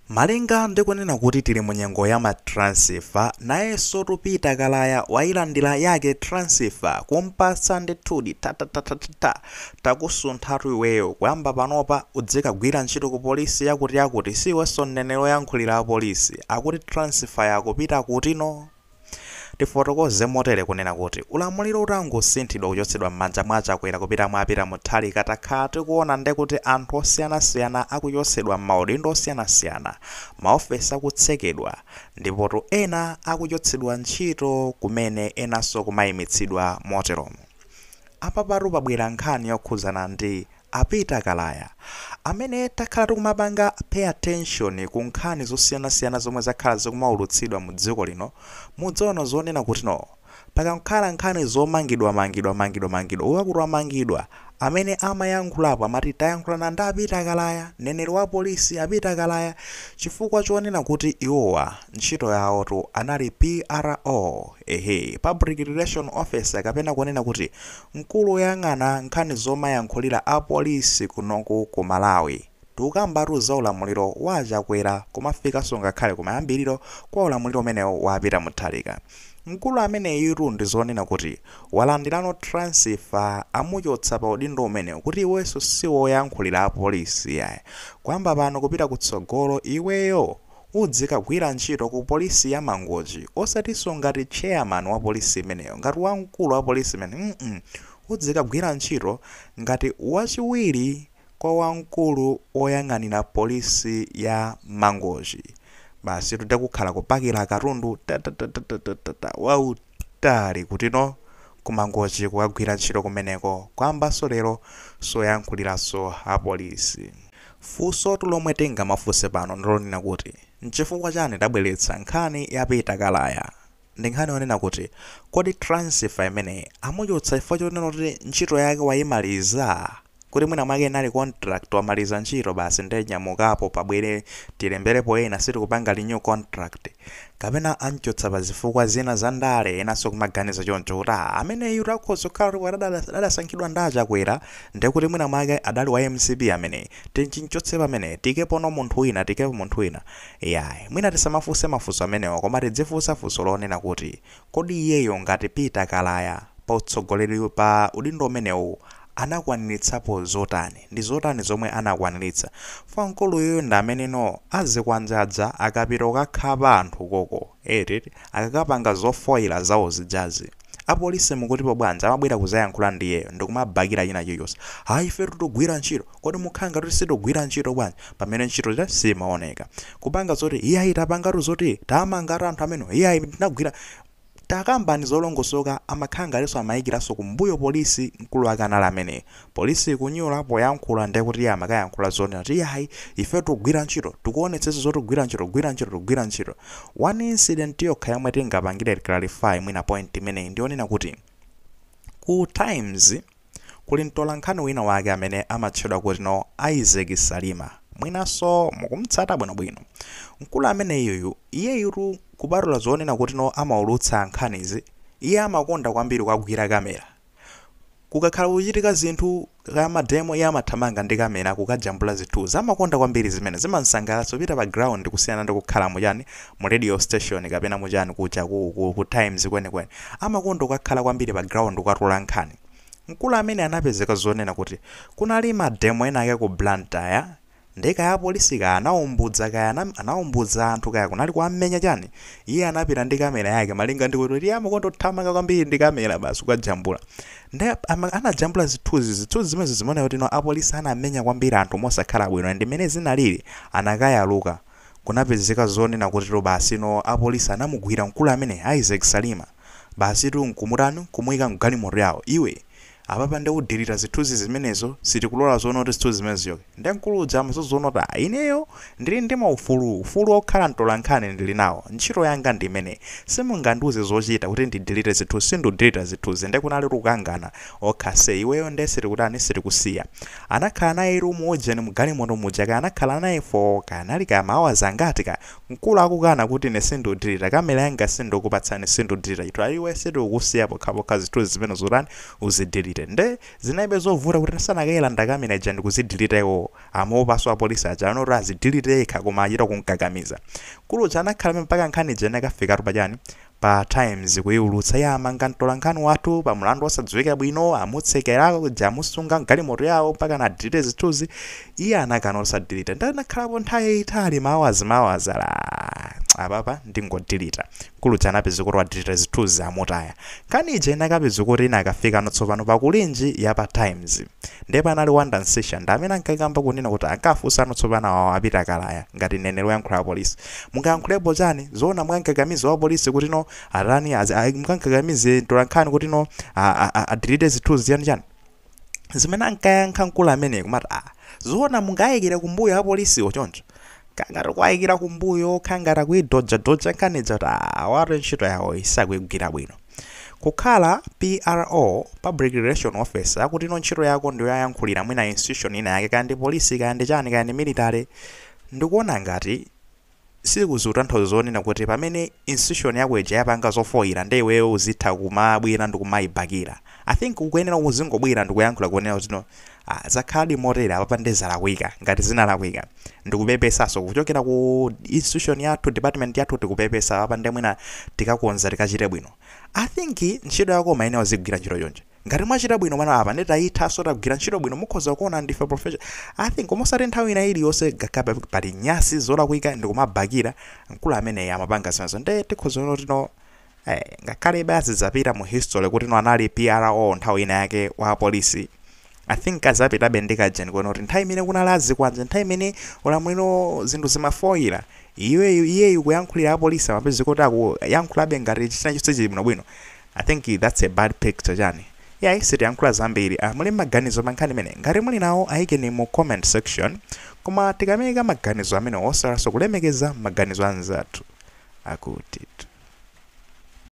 Malinga ndikunena kuti tili munyengo ya matransfer nayenso Peter Kalaya wayilandira yake transfer kumpatsa ndithudi takusunthatu iweyo kuyamba panopa udzikagwira ntchito ku polisi yakuti siwenso mneneri woyankhulira a polisi akuti transfer yakupita kutino. Tifotokoze motere kunena kuti ulamuliro utangosinthidwa kuchotsedwa m'manja mwa Chakwera kupita mwapita muthali katakhala tikuona nde kuti anthu osiyanasiyana akuchotsedwa m'maudindo osiyanasiyana, maofesi akutsekedwa ndipotu ena akuchotsedwa ntchito kumene enanso kumayimitsidwa moteromo. Apa patu pabwera nkhani yokhuzana ndi Peter Kalaya amene takhala tikumapanga pay attention ku nkhani zosiyanasiyana zomwe zakhala zikumaulutsidwa mu dziko lino mudzaona zonena kuti no pakakhala nkhani zomangidwa uwakuti amangidwa amene amayankhulapo amati tayankhulana ndi Peter Kalaya, mneneri wa polisi Peter Kalaya, chifukwa chonena kuti iwowa ntchito yawotu anali PRO, Public Relation Officer, kapena kunena kuti mkulu woyang'ana nkhani zomayankhulira a polisi kunoku ku Malawi. Tukambatu za ulamuliro wa Chakwera kumafikanso ngakhale kumayambiriro kwa ulamuliro umenewo wapita muthalika. Mkulu ameneyu ndizonena kuti walandirano transfer amuchotsa pa udindo umenewo kuti iwenso siwoyankhulira a polisi yaye. Kwamba pano kupita kutsogolo iweyo udzikagwira ntchito ku polisi ya Mangochi osatinso ngati chairman wa polisi imeneyo, ngati wamkulu wa polisi imeneyo, udzikagwira ntchito ngati wachiwiri kwa wamkulu oyang'anira polisi ya Mangochi. Basi tudakukhala kupakira katundu wautali kutino ku Mangochi kukagwira ntchito kumeneko kwambanso lero soyankhuliraso a polisi. Funso lomwe tingamafunse pano ndilonena kuti nchifukwa chani tabweretsa nkhani ya Peter Kalaya. Ndi nkhani yonena kuti kodi transfer imeneyi amuchotsa chifukwa chonena kuti ntchito yake wayimaliza, kuti mwina mwake nali contract wamaliza ntchito basi ndenyamukapo pabwere tilemberepo ena sitikupanga new contract, kapena anchotsa pa zifukwa zina za ndale enanso kumaganiza choncho kuti ameneyu takhoza kukhala adasankhidwa ndi Chakwera ndekuti mwina mwake adali wa MCP amene tinchotse pamene tikepo munthu wina yayi. Mwina tisamafunse mafunso amenewo koma tidzifunsa funso lonena kuti kodi iyeyo ngati Peter Kalaya pa utsogoleri pa udindo umenewu anakwaniritsapo zotani, ndi zotani zomwe anakwaniritsa. Mkulu yoyo ndi ameneno azikwanzaza akapita kukakhala anthu koko akakapanga zofoyera zawo zijazi. Apolisi mukutipo bwanji amabwera kuzayankhula ndiyeyo ndikumabakira china chilichonse. Ife tikugwira ntchito, kodi mukhanga kuti sitigwira ntchito bwanji pamene ntchito simaoneka. Kupanga zoti iyayi tapangatu zoti tamangatu anthu amene iyayi tinagwira takambani zolongosoka amakhanga aliso amayikiraso kumbuyo polisi mkulu akanala amene polisi kunyula poyankhula ndekuti amakayankhula zonena kuti yayi ife tikugwira ntchito tikuonetsetsa zoti kugwira ntchito. One incident yokha yomwe tingapangire clarify mwina point imeneyi ndionena kuti ku Times kuli mtolankhani wina wake amene amatchedwa kuti no Isaac Salima, mwinaso mukumtsata bwinobwino. Mkulu amene iyeyu kubatula zonena kuti no amaulutsa nkhanizi, iye amakonda kwambiri kukagwira kamera. Kukakhala kuchitika zinthu kama demo iye amathamanga ndi kamera kukajambula zithunzi. Amakonda kwambiri zimene zimansangalatsa kupita pa ground kusiyana ndi kukhala muchani mu radio station kapena muchani kucha ku Times kwenikweni. Amakonda kukakhala kwambiri pa ground kukatula nkhani. Mkulu amene anapezeka zonena kuti kunali mademo ena ake ku Blantyre ndeka ya polisi anaumbudza anthu kaya kunali kuamenya chani, iye anapita ndi kamera yake malinga ndi kuti iye amakonda kuthamanga kwambiri ndi kamera basi kukajambula. Nde anajambula zithunzi zimene zimaoneka kuti no apolisi anamenya kwambiri anthu mosakhala bwino, ndi mmene zinalili anakayaluka kunapezeka zonena kuti basi no apolisi anamugwira mkulu amene Isaac Salima basi nkumutani kumuyika mgalimoto yawo. Iwe apapa ndi kudelete zithunzi zimenezo sitikulola zoona kuti zithunzi zimenezo ndi mkulu uja zoona ineyo ndili ndi ufulu okhala mtolankhani ndili nawo, ntchito yanga ndi imene simungandiuze zochita kuti ndidelete zithunzi sindidelete zithunzi. Ndi kunali kukangana okhase iweyo nde sitikusiya. Anakhala naye rumu ojeni mgalimoto muja kaya anakhala naye for kanali kaya mahours angati kaya mkulu akukana kuti ine sindidelete kamera yanga sindikupatsani sindidelete chito iwe sitikusiya pokhapokha zithunzi zimene zotani uzidelete. adelete nde zinaibe zovuta kuti sanakayela ndakamena ija ndikuzidilitewo amuopaso apolisi aja anoti azidilite yekha koma achita kunkakamiza kulucha anakhala mpaka nkhani ija inakafikatu pachani pa Times kuiulutsa ya amanga mtolankhani wathu pa mlandu osadziwika bwino amutsekera jamusunga galimoto yawo mpaka na delete zithunzi iye anakana osadelete nde anakhalapo nthawi itali mawazi apapa ndingodelete kulucha anapeza kuti wadelete zithunzi amutaya kani ija inakapeza kuti inakafika notsopano pakulinji ya pa Times ndipo anali Wanda Nsisha ndamene ankakamba kunena kuti akafusa notsopano awo apita kalaya ngati nene loyankhula polisi mungayankhulepo chani zoona mwankakamiza wa polisi kuti no arani mkankakamize mtolankhani kuti no adelete zithunzi yani zimene ankayankha mkulu amene kumati zoona mungayikira kumbuyo a polisi ochoncho kangati kwayikira kumbuyo khangati kuidodja nkhaniza kuti watu ntchito yawo isakuigwira bwino kukhala PRO Public Relation Officer akuti ino ntchito yako ndiyo yayankhulira mwina institution ina yake kandi polisi kandi chani kandi military ndikuona ngati sikuzutanthauza zonena kuti pamene institution yako ija yapanga zofoyira nde iweyo uzitha kumabwera ndikumayibakira I think ukuyenera kuzingobwera ndikuyankhula kuonera kuti no zakhaladi motera apapa ndezalakwika ngati zinalakwika ndikupepesaso kuchokera ku institution yathu department yathu tikupepesa apapa nde mwina tikakonza tikachite bwino I think ntchito yako mayenera uzigwira ntchito chonje ngati mwachita bwino mwana apa ndetayithaso tagwira ntchito bwino mukhoza kuona ndife professional I think komosati nthawi ina iliyonse gakapa pali nyasi zolakwika ndikumabakira mkulu amene amapanga zimenezo nde tikhoza kuona kuti no ngakhale basi zapita mu history kuti no anali PRO nthawi ina yake wa polisi I think azapita bendeka jeni kuona kuti nthawi imene kunalazi kwanje nthawi imene ulamuliro zinthu zimafoyira iyeyu kuyankhulira apolisi amapezi kuti akuyankhulabe ngati china chonse chili bwino I think that's a bad picture chani isi tiyankhula zambiri muli maganizo mankhani mene ngati muli nawo ayikeni mu comment section koma tikameka maganizo amene osalaso kulemekeza maganizo anzathu akutitu